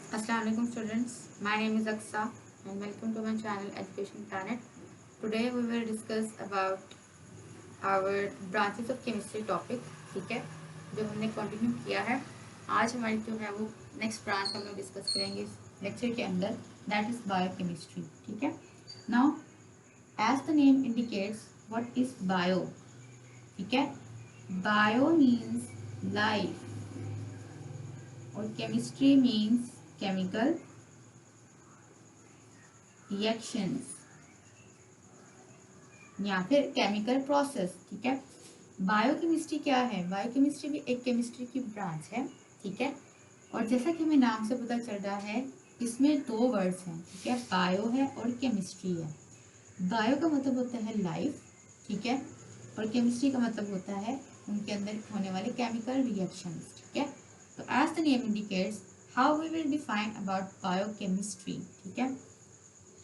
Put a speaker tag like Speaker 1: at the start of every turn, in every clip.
Speaker 1: Assalamualaikum students, my name is Aksa and welcome to my channel Education Planet. Today we will discuss about our branches of chemistry topic. ठीक है, जो हमने continue किया है, आज हमारी जो है वो नेक्स्ट ब्रांच हम लोग डिस्कस करेंगे इस लेक्चर के अंदर, दैट इज बायोकेमिस्ट्री. ठीक है, now as the name indicates what is bio. ठीक है, बायो मीन्स लाइफ और केमिस्ट्री मीन्स केमिकल रिएक्शंस या फिर केमिकल प्रोसेस. ठीक है, बायोकेमिस्ट्री क्या है? बायोकेमिस्ट्री भी एक केमिस्ट्री की ब्रांच है. ठीक है, और जैसा कि हमें नाम से पता चल रहा है, इसमें दो वर्ड्स हैं. ठीक है, बायो है और केमिस्ट्री है. बायो का मतलब होता है लाइफ. ठीक है, और केमिस्ट्री का मतलब होता है उनके अंदर होने वाले केमिकल रिएक्शंस. ठीक है, तो as the name indicates how we will define about biochemistry. ठीक है,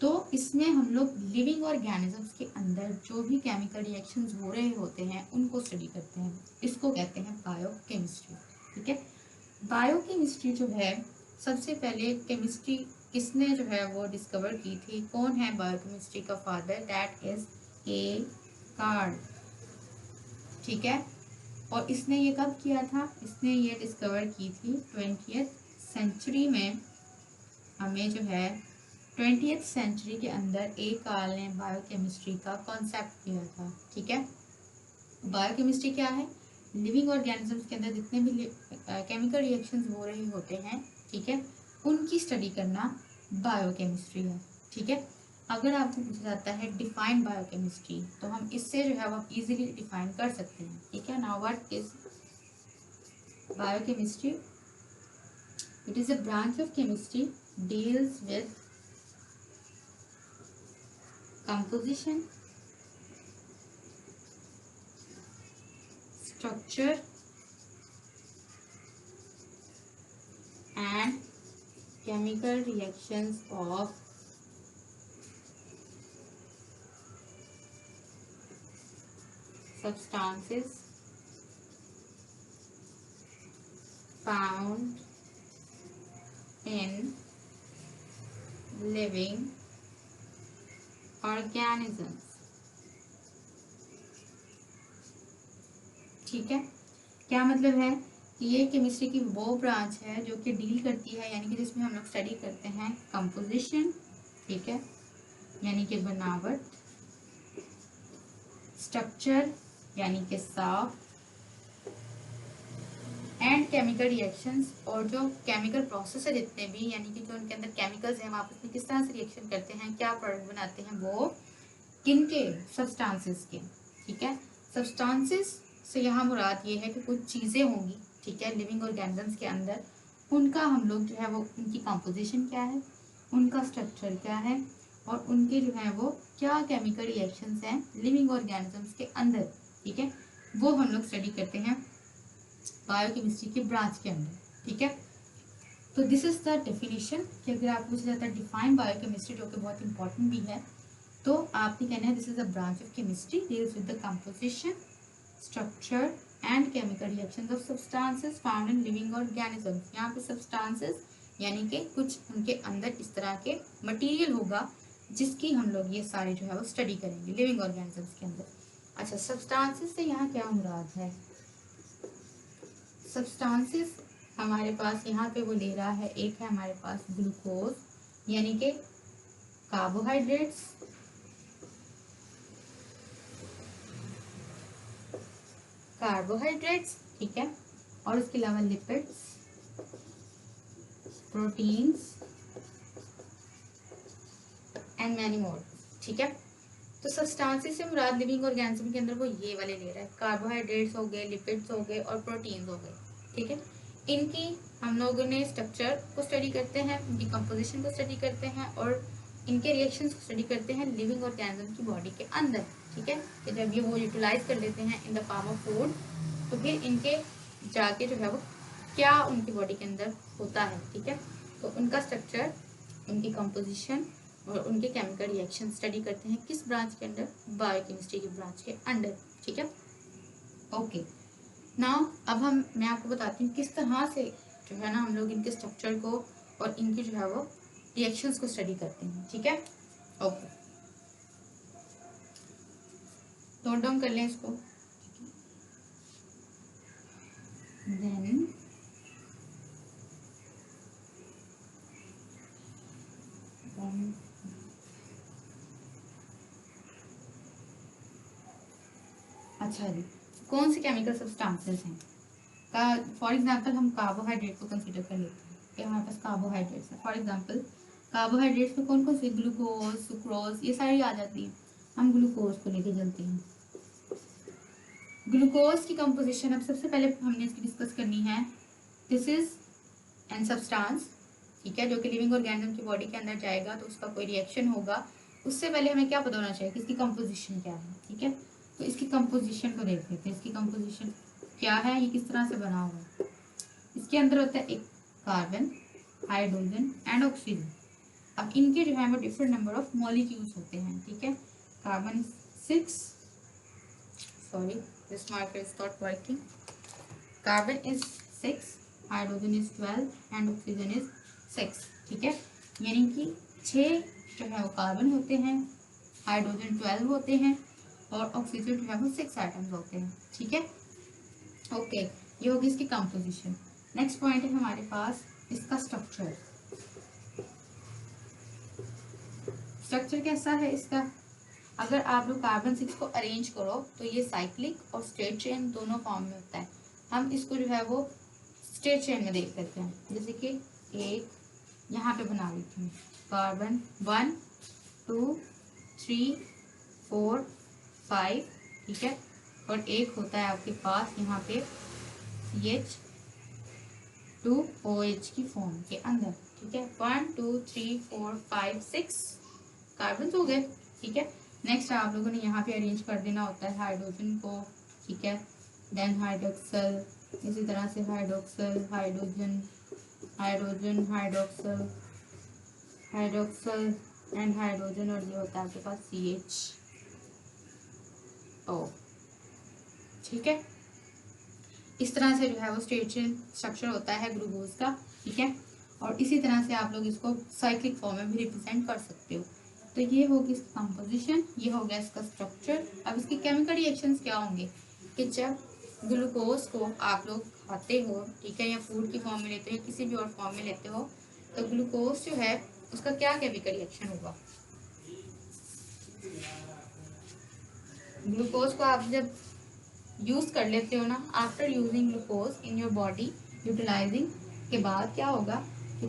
Speaker 1: तो इसमें हम लोग लिविंग ऑर्गेनिजम्स के अंदर जो भी केमिकल रिएक्शंस हो रहे होते हैं उनको स्टडी करते हैं. इसको कहते हैं बायोकेमिस्ट्री. ठीक है, बायोकेमिस्ट्री जो है, सबसे पहले केमिस्ट्री किसने जो है वो डिस्कवर की थी? कौन है बायोकेमिस्ट्री का father? That is a card. ठीक है, और इसने ये कब किया था? इसने ये डिस्कवर की थी 20th सेंचुरी में. हमें जो है 20th सेंचुरी के अंदर एक कार्ल ने बायोकेमिस्ट्री का कॉन्सेप्ट दिया था. ठीक है, बायोकेमिस्ट्री क्या है? लिविंग ऑर्गेनिजम्स के अंदर जितने भी केमिकल रिएक्शंस हो रहे होते हैं, ठीक है, उनकी स्टडी करना बायोकेमिस्ट्री है. ठीक है, अगर आपको पूछा जाता है डिफाइन बायोकेमिस्ट्री, तो हम इससे जो है वो इजीली डिफाइन कर सकते हैं. ठीक है, now what is biochemistry? It is a branch of chemistry deals with composition, structure and chemical reactions of substances found in living organisms. ठीक है, क्या मतलब है कि ये केमिस्ट्री की वो ब्रांच है जो कि डील करती है, यानी कि जिसमें हम लोग स्टडी करते हैं कंपोजिशन. ठीक है, यानी कि बनावट, स्ट्रक्चर यानी कि साफ, एंड केमिकल रिएक्शंस, और जो केमिकल प्रोसेस है जितने भी, यानी कि जो उनके अंदर केमिकल्स हैं हम आपस में किस तरह से रिएक्शन करते हैं, क्या प्रोडक्ट बनाते हैं, वो किनके? सब्सटेंसेस के. ठीक है, सब्सटेंसेस से यहाँ मुराद ये है कि कुछ चीज़ें होंगी, ठीक है, लिविंग ऑर्गेनिजम्स के अंदर, उनका हम लोग जो है वो उनकी कंपोजिशन क्या है, उनका स्ट्रक्चर क्या है, और उनके जो है वो क्या केमिकल रिएक्शंस हैं लिविंग ऑर्गेनिजम्स के अंदर. ठीक है, वो हम लोग स्टडी करते हैं बायोकेमिस्ट्री के ब्रांच के अंदर. ठीक है, तो दिस इज द डेफिनेशन कि अगर आपको पूछा जाता है डिफाइन बायोकेमिस्ट्री, जो कि बहुत इंपॉर्टेंट भी है, तो आपने कहना है this is a branch of chemistry deals with the composition, structure and chemical reactions of substances found in living organisms. यहाँ पे सब्सटेंसेस यानी कि कुछ उनके अंदर इस तरह के मटेरियल होगा जिसकी हम लोग ये सारे जो है वो स्टडी करेंगे लिविंग ऑर्गेनिजम्स के अंदर. अच्छा, सब्सटेंसेस से यहाँ क्या मुराद है? सब्सटेंसेस हमारे पास यहाँ पे वो ले रहा है, एक है हमारे पास ग्लूकोज यानी कि कार्बोहाइड्रेट्स, ठीक है, और उसके अलावा lipids, proteins and many more. ठीक है, तो सब्सटेंसेस से मुराद लिविंग ऑर्गेनिज्म के अंदर वो ये वाले ले रहा है, कार्बोहाइड्रेट्स हो गए, लिपिड्स हो गए और प्रोटीन्स हो गए. ठीक है, इनकी हम लोगों ने स्ट्रक्चर को स्टडी करते हैं, इनकी कंपोजिशन को स्टडी करते हैं, और इनके रिएक्शंस को स्टडी करते हैं लिविंग ऑर्गेनिज्म की बॉडी के अंदर. ठीक है, कि जब ये वो यूटिलाइज कर लेते हैं in the form of food, तो फिर इनके जाके जो है वो क्या उनकी बॉडी के अंदर होता है. ठीक है, तो उनका स्ट्रक्चर, उनकी कंपोजिशन और उनके केमिकल रिएक्शन स्टडी करते हैं किस ब्रांच के अंदर? बायोकेमिस्ट्री की ब्रांच के अंदर. ठीक है, ओके. नाउ अब मैं आपको बताती हूँ किस तरह से जो है ना हम लोग इनके स्ट्रक्चर को और इनकी जो है वो रिएक्शंस को स्टडी करते हैं। ठीक है, ओके, नोट डाउन कर लें इसको। देन अच्छा जी, कौन से केमिकल सब्सटेंसेस हैं का, फॉर एग्जांपल हम कार्बोहाइड्रेट को कंसीडर कर लेते हैं कि हमारे पास कार्बोहाइड्रेट्स है। फॉर एग्जांपल कार्बोहाइड्रेट्स में कौन कौन से, ग्लूकोज, सुक्रोज, ये सारी आ जाती है। हम ग्लूकोज को लेके चलते हैं। ग्लूकोज की कंपोजिशन अब सबसे पहले हमने इसकी डिस्कस करनी है। दिस इज एन सब्सटेंस, ठीक है, जो कि लिविंग ऑर्गेनिज्म की बॉडी के अंदर जाएगा तो उसका कोई रिएक्शन होगा। उससे पहले हमें क्या पता होना चाहिए कि इसकी कंपोजिशन क्या है। ठीक है, तो इसकी कंपोजिशन को देख लेते हैं। इसकी कंपोजिशन क्या है, ये किस तरह से बना हुआ है। इसके अंदर होता है एक कार्बन, हाइड्रोजन एंड ऑक्सीजन। अब इनके जो है वो डिफरेंट नंबर ऑफ मॉलिक्यूल्स होते हैं। ठीक है, carbon 6, sorry this marker is not working, carbon is 6, hydrogen is 12 and oxygen is 6। ठीक है, यानी कि 6 जो है वो कार्बन होते हैं, हाइड्रोजन 12 होते हैं और ऑक्सीजन जो है वो 6 एटम्स होते हैं। ठीक है, ओके, ये होगी इसकी कंपोजिशन। नेक्स्ट पॉइंट है हमारे पास इसका स्ट्रक्चर। स्ट्रक्चर कैसा है इसका, अगर आप लोग कार्बन 6 को अरेंज करो तो ये साइक्लिक और स्ट्रेट चेन दोनों फॉर्म में होता है। हम इसको जो है वो स्ट्रेट चेन में देख सकते हैं, जैसे कि एक यहाँ पे बना लेते हैं, कार्बन 1 2 3 4 5, ठीक है, और एक होता है आपके पास यहाँ पे CH2OH की फॉर्म के अंदर। ठीक है, 1 2 3 4 5 6 कार्बन हो गए। ठीक है, नेक्स्ट आप लोगों ने यहाँ पे अरेंज कर देना होता है हाइड्रोजन को। ठीक है, देन हाइड्रोक्सल, इसी तरह से hydroxyl, hydrogen, hydrogen, hydroxyl, hydroxyl and hydrogen, और ये होता है आपके पास CHO। ठीक है, इस तरह से जो है वो स्ट्रेट चेन स्ट्रक्चर होता है ग्लूकोज का। ठीक है, और इसी तरह से आप लोग इसको साइक्लिक फॉर्म में भी रिप्रेजेंट कर सकते हो। तो ये होगी इसकी कंपोजिशन, ये हो गया इसका स्ट्रक्चर। अब इसके केमिकल रिएक्शंस क्या होंगे कि जब ग्लूकोज को आप लोग खाते हो, ठीक है, या फूड की फॉर्म में लेते हो या किसी भी और फॉर्म में लेते हो, तो ग्लूकोज जो है उसका क्या केमिकल रिएक्शन होगा। ग्लूकोज को आप जब यूज कर लेते हो ना, after using glucose in your body, utilising के बाद क्या होगा कि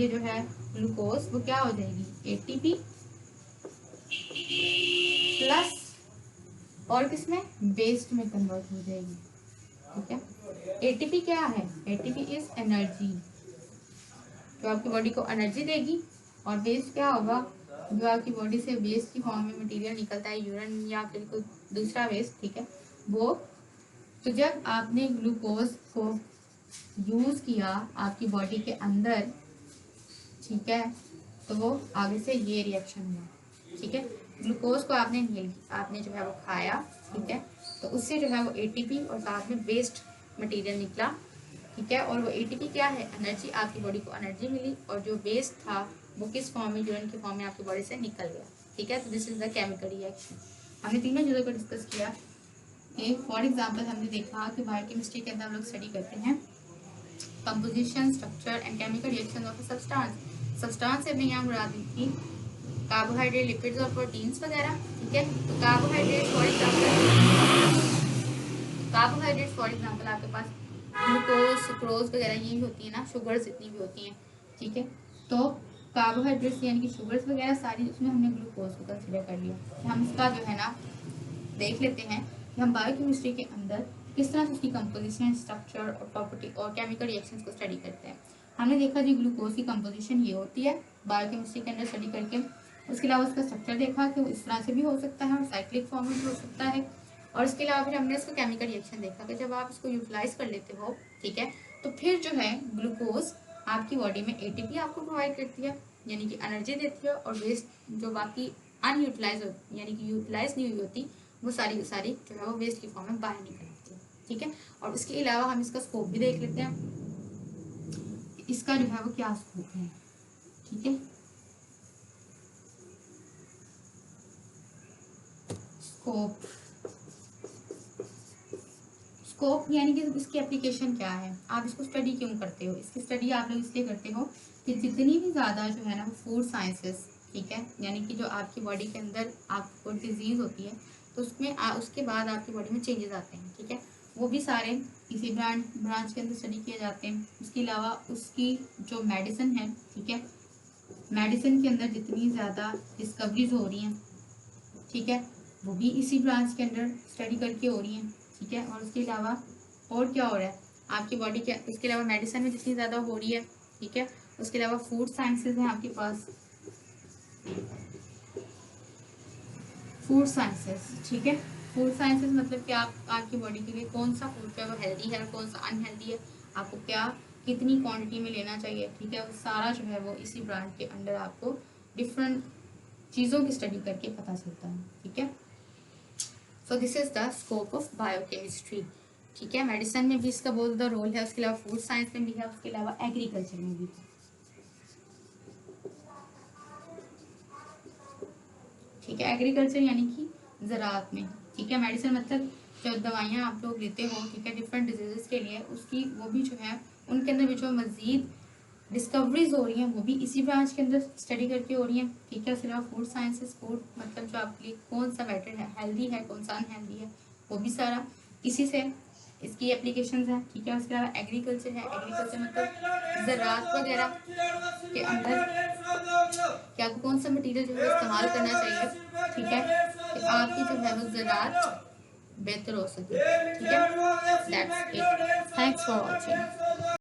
Speaker 1: ये जो है ग्लूकोज वो क्या हो जाएगी, ATP प्लस और किसमें, वेस्ट में कन्वर्ट हो जाएगी। ठीक है, ATP क्या है, ATP इज एनर्जी, जो आपकी बॉडी को एनर्जी देगी। और वेस्ट क्या होगा, जो आपकी बॉडी से वेस्ट की फॉर्म में मटेरियल निकलता है, यूरिन या फिर कोई दूसरा वेस्ट। ठीक है, वो तो जब आपने ग्लूकोज को यूज किया आपकी बॉडी के अंदर, ठीक है, तो वो आगे से ये रिएक्शन हुआ। ठीक है, ग्लूकोज को आपने जो है वो खाया। ठीक है, तो उससे जो है वो ATP और साथ में वेस्ट मटेरियल निकला। ठीक है, और वो ATP क्या है, एनर्जी, आपकी बॉडी को एनर्जी मिली, और जो वेस्ट था वो किस फॉर्म में, यूरिन की फॉर्म में आपकी बॉडी से निकल गया। ठीक है, तो this is the chemical reaction. हमने तीनों चीज़ों को डिस्कस किया। फॉर एग्जाम्पल हमने देखा कि बायोकेमिस्ट्री के अंदर हम लोग स्टडी करते हैं composition, structure and chemical reaction of substance. Substance से हमने यहाँ बुला दी थी कार्बोहाइड्रेट, लिपिड्स और प्रोटीन्स वगैरह। ठीक है, तो कार्बोहाइड्रेट फॉर एग्जाम्पल आपके पास ग्लूकोज, सुक्रोज वगैरह ये भी होती है ना, शुगर्स जितनी भी होती हैं। ठीक है, तो कार्बोहाइड्रेट्स यानी कि शुगर्स वगैरह सारी, उसमें हमने ग्लूकोज को कंसिडर कर लिया। हम इसका जो है ना देख लेते हैं कि हम बायोकेमिस्ट्री के अंदर किस तरह से उसकी कंपोजिशन, स्ट्रक्चर और प्रॉपर्टी और केमिकल रिएक्शंस को स्टडी करते हैं। हमने देखा जी ग्लूकोज की कंपोजिशन ये होती है बायोकेमिस्ट्री के अंदर स्टडी करके। उसके अलावा उसका स्ट्रक्चर देखा कि वो इस तरह से भी हो सकता है और साइक्लिक फॉर्म में भी हो सकता है। और इसके अलावा फिर हमने इसका केमिकल रिएक्शन देखा कि जब आप इसको यूटिलाइज कर लेते हो, ठीक है, तो फिर जो है ग्लूकोज आपकी बॉडी में ATP आपको प्रोवाइड करती है, यानी कि एनर्जी देती है, और वेस्ट जो बाकी अनयूटिलाइज यानी कि यूटिलाइज नहीं हुई होती, वो सारी जो है वो वेस्ट की फॉर्म में बाहर निकल आती है। ठीक है, और उसके अलावा हम इसका स्कोप भी देख लेते हैं। इसका जो है वो क्या स्कोप है, ठीक है। स्कोप, स्कोप यानी कि इसकी एप्लीकेशन क्या है, आप इसको स्टडी क्यों करते हो। इसकी स्टडी आप लोग इसलिए करते हो कि जितनी भी ज़्यादा जो है ना वो फूड साइंसेस, ठीक है, यानी कि जो आपकी बॉडी के अंदर आपको डिजीज़ होती है तो उसमें उसके बाद आपकी बॉडी में चेंजेस आते हैं, ठीक है, वो भी सारे इसी ब्रांच के अंदर स्टडी किए जाते हैं। इसके अलावा उसकी जो मेडिसिन है, ठीक है, मेडिसिन के अंदर जितनी ज़्यादा डिस्कवरीज हो रही हैं, ठीक है, वो भी इसी ब्रांच के अंदर स्टडी करके हो रही हैं, ठीक है। और उसके अलावा और क्या हो रहा है आपकी बॉडी के, इसके अलावा मेडिसिन में जितनी ज़्यादा हो रही है, ठीक है, उसके अलावा फूड साइंसेज हैं आपके पास, फूड साइंसेस, ठीक है। फूड साइंसेस मतलब कि आप आपकी बॉडी के लिए कौन सा फूड है वो हेल्दी है और कौन सा अनहेल्दी है, आपको क्या कितनी क्वांटिटी में लेना चाहिए, ठीक है, वो सारा जो है वो इसी ब्रांच के अंदर आपको डिफरेंट चीज़ों की स्टडी करके पता चलता है, ठीक है। So this is the scope of biochemistry, ठीक है। मेडिसिन में भी इसका बहुत ज़्यादा रोल है, उसके अलावा फूड साइंस में भी है, उसके अलावा एग्रीकल्चर में भी, ठीक है। एग्रीकल्चर यानी कि ज़राअत में, ठीक है। मेडिसिन मतलब जो दवाइयाँ आप लोग लेते हो, ठीक है, डिफरेंट डिजीज़ के लिए, उसकी वो भी जो है उनके अंदर भी जो मज़ीद डिस्कवरीज हो रही हैं वो भी इसी ब्रांच के अंदर स्टडी करके हो रही हैं, ठीक है। उसके अलावा फूड साइंसेस, फूड मतलब जो आपके लिए कौन सा बेटर है, हेल्दी है कौन सा अनहेल्दी है, वो भी सारा इसी से इसकी एप्लीकेशंस हैं, ठीक है। उसके अलावा एग्रीकल्चर है, एग्रीकल्चर मतलब ज़राअत वगैरह के अंदर कि आपको कौन सा मटीरियल जो है इस्तेमाल करना चाहिए, ठीक है, कि आपकी जो है वो ज़राअत बेहतर हो सके, ठीक है। That's it, thanks for watching.